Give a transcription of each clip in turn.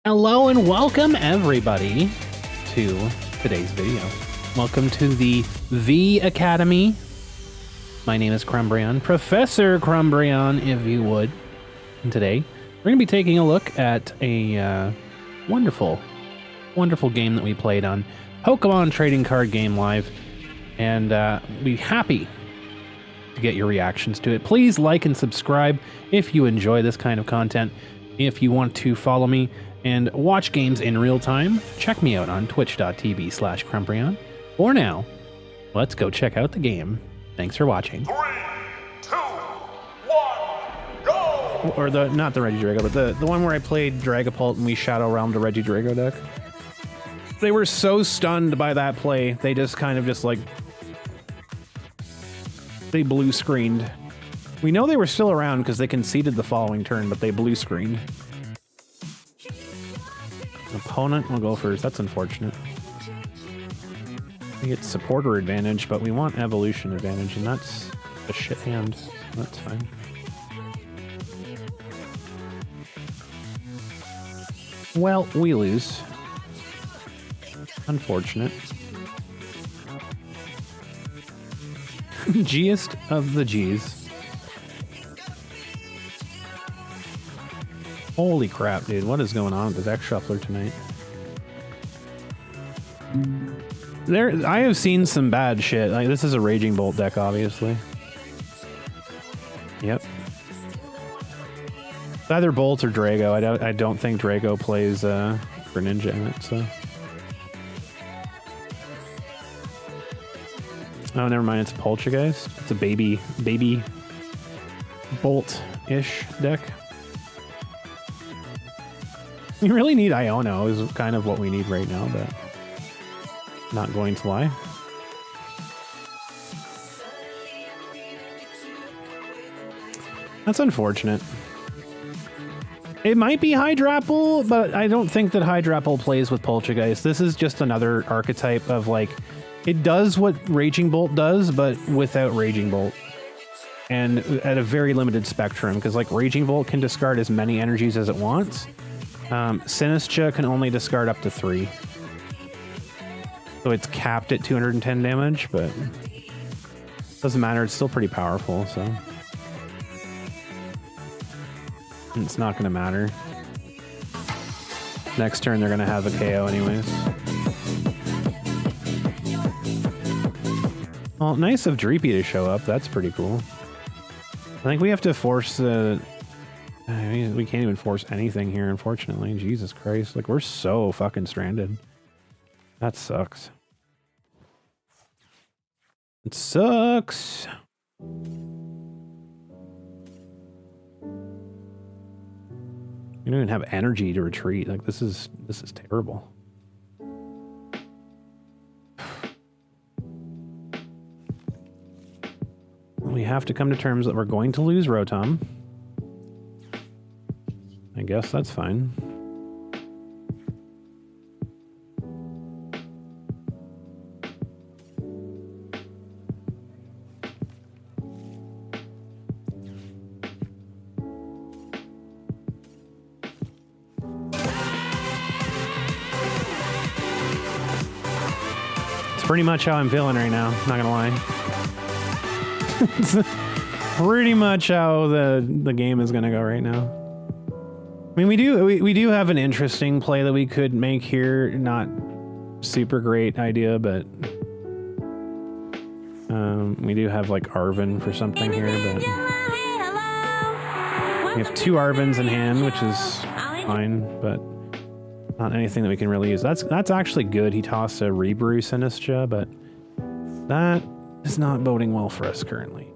Hello and welcome everybody to today's video. Welcome to the Vee Academy. My name is Crumbrion, Professor Crumbrion, if you would. And today we're going to be taking a look at a wonderful game that we played on Pokemon Trading Card Game Live, and be happy to get your reactions to it. Please like and subscribe if you enjoy this kind of content. If you want to follow me and watch games in real time, check me out on twitch.tv/Crumbrion. For now, let's go check out the game. Thanks for watching. 3, 2, 1, go! Or not the Regidrago, but the one where I played Dragapult and we Shadow Realmed a Regidrago deck. They were so stunned by that play, they just kind of just like... they blue screened. We know they were still around because they conceded the following turn, but they blue screened. Opponent will go first. That's unfortunate. We get supporter advantage, but we want evolution advantage, and that's a shit hand. That's fine. Well, we lose. Unfortunate. G'est of the G's. Holy crap, dude. What is going on with the deck shuffler tonight? I have seen some bad shit. Like, this is a Raging Bolt deck, obviously. Yep. It's either Bolt or Drago. I don't think Drago plays Greninja in it, so... Oh, never mind. It's a Poltergeist. It's a baby Bolt-ish deck. You really need Iono is kind of what we need right now, but not going to lie. That's unfortunate. It might be Hydrapple, but I don't think that Hydrapple plays with Poltergeist. This is just another archetype of like, it does what Raging Bolt does, but without Raging Bolt. And at a very limited spectrum, because like Raging Bolt can discard as many energies as it wants. Sinistcha can only discard up to 3. So it's capped at 210 damage, but doesn't matter. It's still pretty powerful, so it's not going to matter. Next turn, they're going to have a KO anyways. Well, nice of Dreepy to show up. That's pretty cool. I think we have to force I mean, we can't even force anything here, unfortunately. Jesus Christ. Like, we're so fucking stranded. That sucks. It sucks. We don't even have energy to retreat. Like, this is terrible. We have to come to terms that we're going to lose Rotom. I guess that's fine. It's pretty much how I'm feeling right now, not gonna lie. It's pretty much how the game is gonna go right now. I mean, we do have an interesting play that we could make here. Not super great idea, but we do have like Arven for something here, but we have 2 Arvens in hand, which is fine, but not anything that we can really use. That's actually good. He tossed a Rebrew Sinistcha, but that is not boding well for us currently.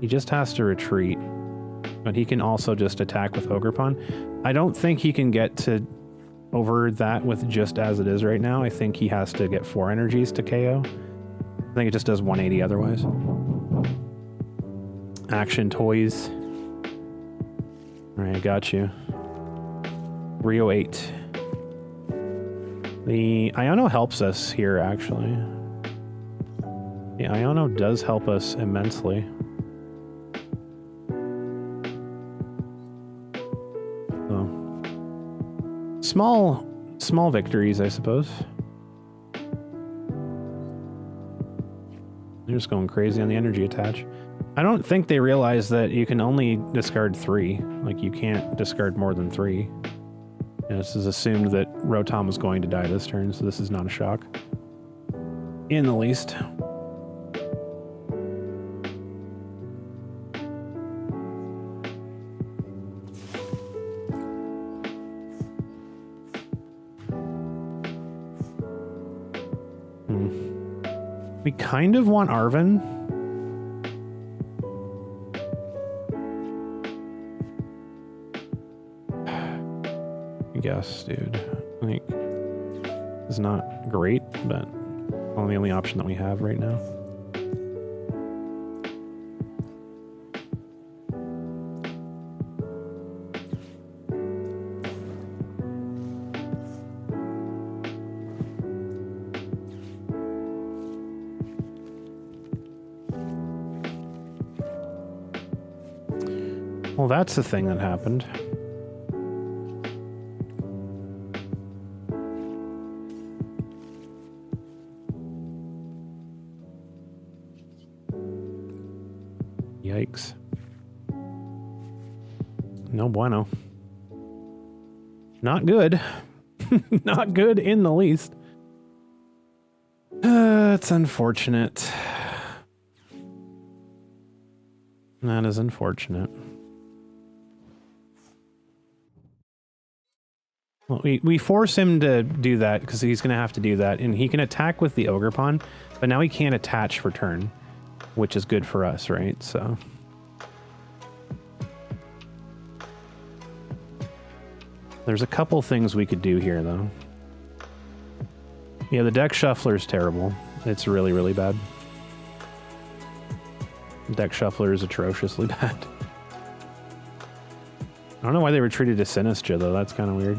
He just has to retreat. But he can also just attack with Ogerpon. I don't think he can get to over that with just as it is right now. I think he has to get 4 energies to KO. I think it just does 180 otherwise. Action Toys. Alright, got you. Rio 8. The Iono helps us here, actually. The Iono does help us immensely. Small victories, I suppose. They're just going crazy on the energy attach. I don't think they realize that you can only discard 3. Like, you can't discard more than 3. Yeah, this is assumed that Rotom was going to die this turn, so this is not a shock. In the least. We kind of want Arven. I guess, dude. Like, it's not great, but only the only option that we have right now. Well, that's the thing that happened. Yikes. No bueno. Not good. Not good in the least. It's unfortunate. That is unfortunate. Well, we force him to do that because he's going to have to do that, and he can attack with the Ogre Pawn, but now he can't attach for turn, which is good for us, right? So there's a couple things we could do here, though. Yeah, the deck shuffler is terrible. It's really, really bad. Deck shuffler is atrociously bad. I don't know why they retreated to Sinistcha, though. That's kind of weird.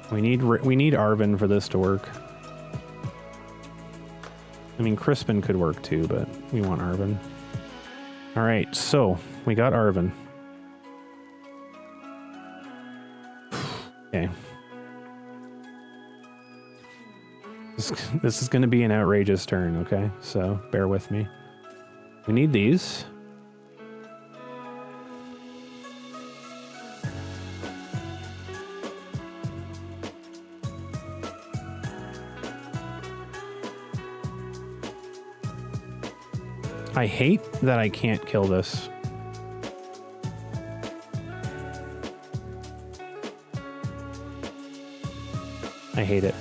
We need Arven for this to work. I mean, Crispin could work too, but we want Arven. All right, so we got Arven. Okay. This is going to be an outrageous turn, okay? So bear with me. We need these. I hate that I can't kill this. I hate it.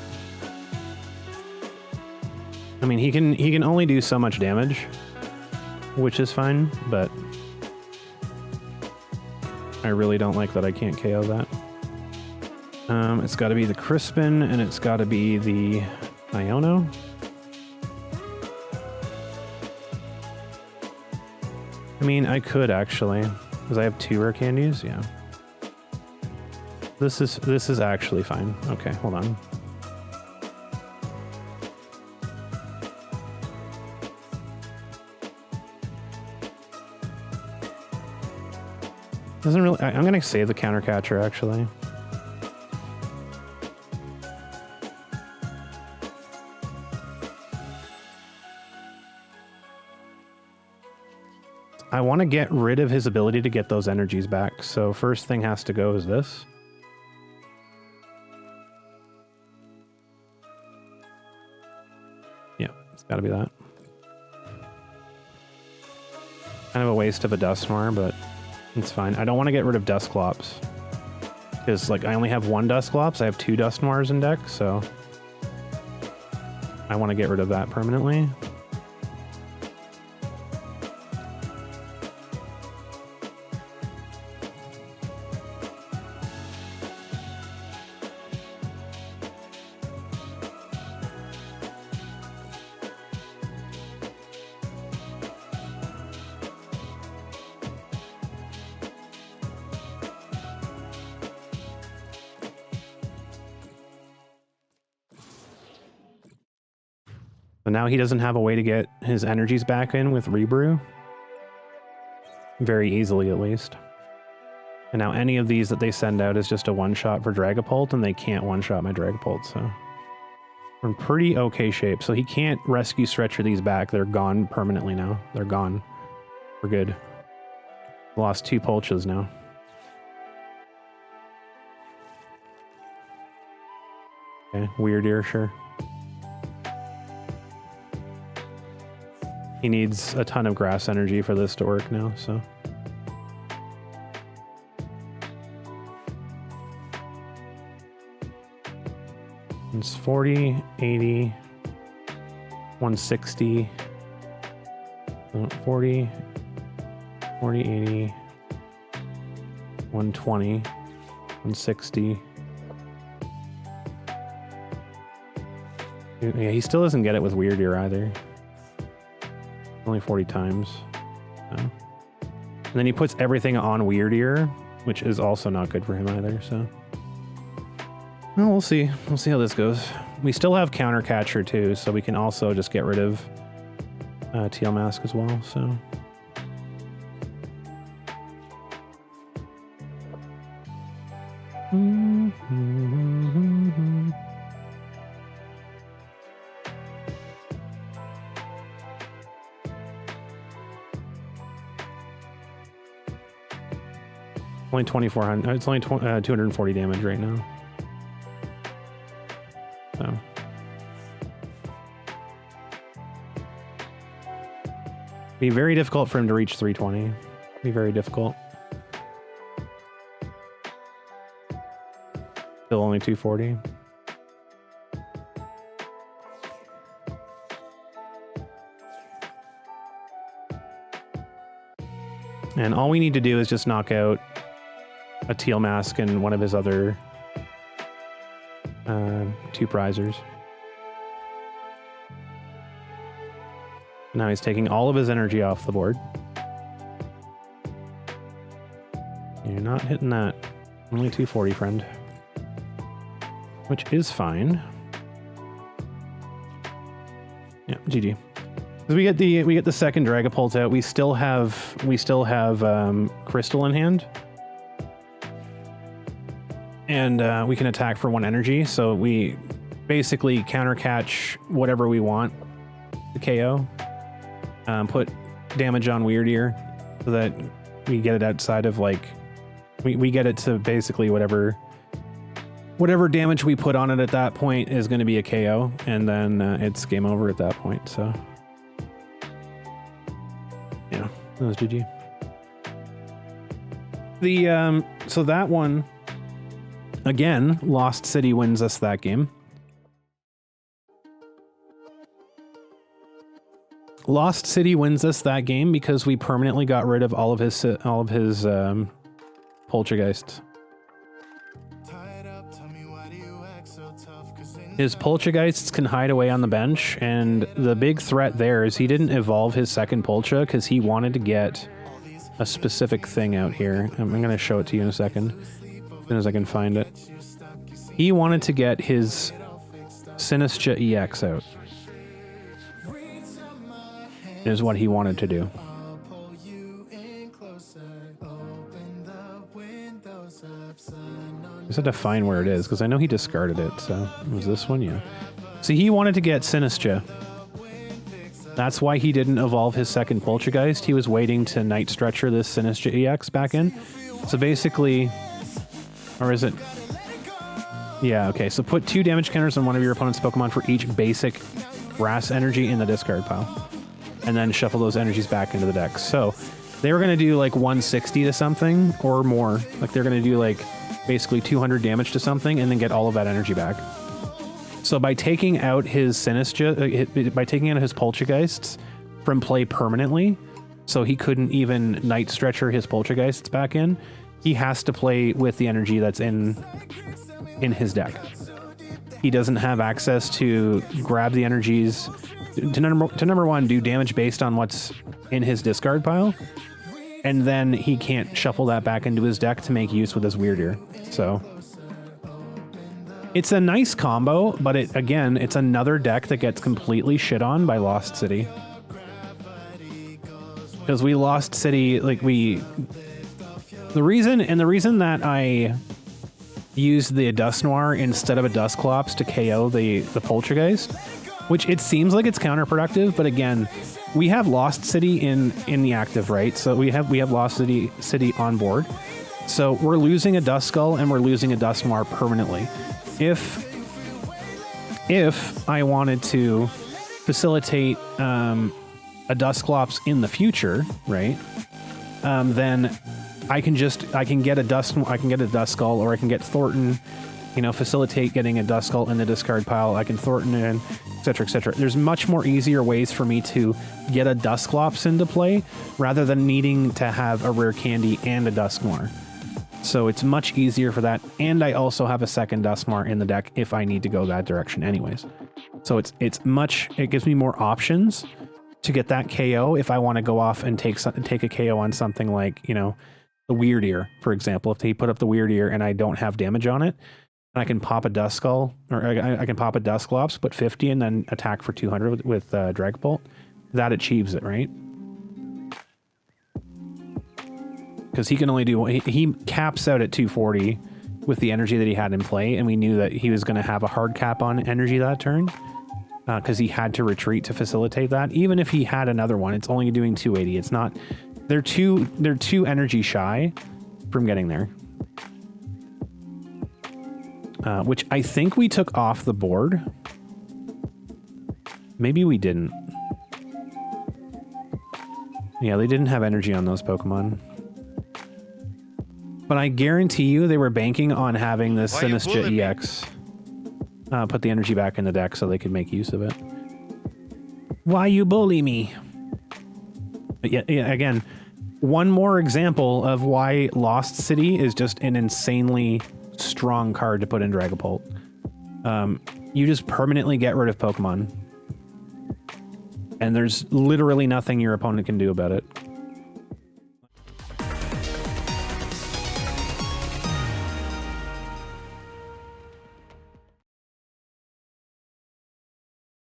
I mean, he can only do so much damage, which is fine, but I really don't like that I can't KO that. It's got to be the Crispin, and it's got to be the Iono. I mean, I could actually, because I have 2 rare candies. Yeah. This is actually fine. Okay, hold on. Doesn't really. I'm gonna save the counter catcher actually. I want to get rid of his ability to get those energies back. So first thing has to go is this. Yeah, it's got to be that. Kind of a waste of a Dusknoir, but it's fine. I don't want to get rid of Dusclops. Because, like, I only have 1 Dusclops. I have 2 Dusknoirs in deck, so I want to get rid of that permanently. So now he doesn't have a way to get his energies back in with Rebrew. Very easily, at least. And now any of these that they send out is just a one-shot for Dragapult, and they can't one-shot my Dragapult, so... We're in pretty okay shape. So he can't rescue Stretcher these back. They're gone permanently now. They're gone. We're good. Lost 2 Polchas now. Okay, Weird Ear, sure. He needs a ton of grass energy for this to work now, so... It's 40, 80, 160, 40, 40, 80, 120, 160. Yeah, he still doesn't get it with Weird Ear either. Only 40 times. So. And then he puts everything on Weird Ear, which is also not good for him either, so... Well, we'll see. We'll see how this goes. We still have Counter Catcher too, so we can also just get rid of Teal Mask as well, so... Only 2,400. It's only 240 damage right now. So. Be very difficult for him to reach 320. Be very difficult. Still only 240. And all we need to do is just knock out a Teal Mask and one of his other 2 prizers. Now he's taking all of his energy off the board. You're not hitting that. Only 240, friend. Which is fine. Yeah, GG. We get the second Dragapult out. We still have Crystal in hand. And we can attack for 1 energy, so we basically counter catch whatever we want to KO. Put damage on Weird Ear so that we get it outside of, like, we get it to basically whatever damage we put on it at that point is going to be a KO, and then it's game over at that point, so... Yeah, that was GG. So that one... Again, Lost City wins us that game. Lost City wins us that game because we permanently got rid of all of his Poltergeists. His Poltergeists can hide away on the bench, and the big threat there is he didn't evolve his second Polcha because he wanted to get a specific thing out here. I'm going to show it to you in a second. As soon as I can find it. He wanted to get his Sinistcha EX out. Is what he wanted to do. I just had to find where it is, because I know he discarded it, so... Was this one? Yeah. See, he wanted to get Sinistcha. That's why he didn't evolve his second Poltergeist. He was waiting to Night Stretcher this Sinistcha EX back in. So basically... Or is it... Yeah, okay. So put 2 damage counters on one of your opponent's Pokemon for each basic grass energy in the discard pile. And then shuffle those energies back into the deck. So they were going to do like 160 to something or more. Like they're going to do like basically 200 damage to something and then get all of that energy back. So by taking out his Sinistcha, by taking out his Poltergeists from play permanently, so he couldn't even Night Stretcher his Poltergeists back in, he has to play with the energy that's in his deck. He doesn't have access to grab the energies to number one, do damage based on what's in his discard pile, and then he can't shuffle that back into his deck to make use with his Weird Ear. So it's a nice combo, but it's another deck that gets completely shit on by Lost City. Because we Lost City, like The reason that I used the Dust Noir instead of a Dusclops to KO the Poltergeist, which it seems like it's counterproductive, but again, we have Lost City in the active, right? So we have Lost City on board. So we're losing a Duskull and we're losing a Dust Noir permanently. If I wanted to facilitate a Dusclops in the future, right? Then I can get a Duskull, or I can get Thornton, you know, facilitate getting a Duskull in the discard pile. I can Thornton in, etc., etc. There's much more easier ways for me to get a Dusclops into play rather than needing to have a rare candy and a Dusk Noir. So it's much easier for that, and I also have a second Dusk Noir in the deck if I need to go that direction anyways. So it gives me more options to get that KO if I want to go off and take a KO on something like, you know, the Weird Ear, for example. If they put up the Weird Ear and I don't have damage on it, and I can pop a Duskull, or I can pop a Dusclops, put 50 and then attack for 200 with Dragapult, that achieves it, right? Because he can only do, he caps out at 240 with the energy that he had in play, and we knew that he was going to have a hard cap on energy that turn, because he had to retreat to facilitate that. Even if he had another one, it's only doing 280. It's not, they're too energy shy from getting there. Which I think we took off the board. Maybe we didn't. Yeah, they didn't have energy on those Pokemon. But I guarantee you they were banking on having this Sinistcha EX. Put the energy back in the deck so they could make use of it. Why you bully me? But yeah, again, one more example of why Lost City is just an insanely strong card to put in Dragapult. You just permanently get rid of Pokemon. And there's literally nothing your opponent can do about it.